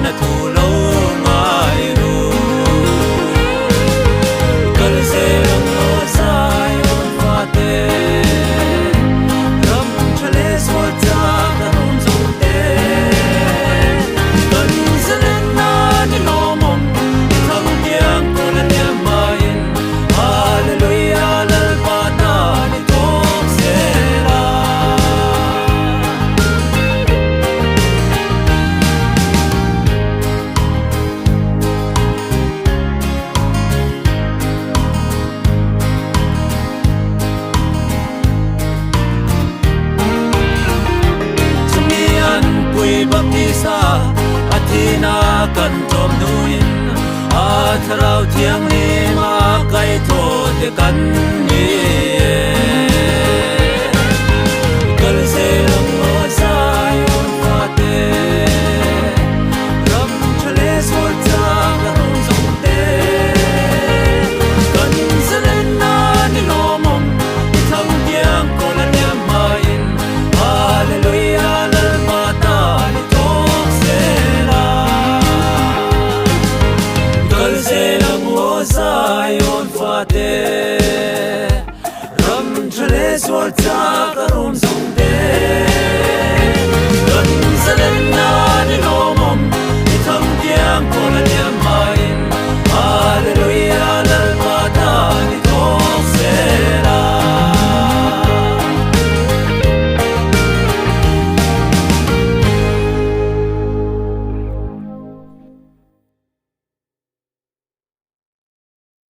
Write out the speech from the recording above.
na thu lo ngai ru kal se long lo sai on fa te ram chale so cha ka rum zu te kan zalen na ni lo mom thang tiang ko na nya mai hallelujah lal pa ta ni tok se la baptisa athina kan tom nuin a tharau thiang ni ma kai tho te kan ni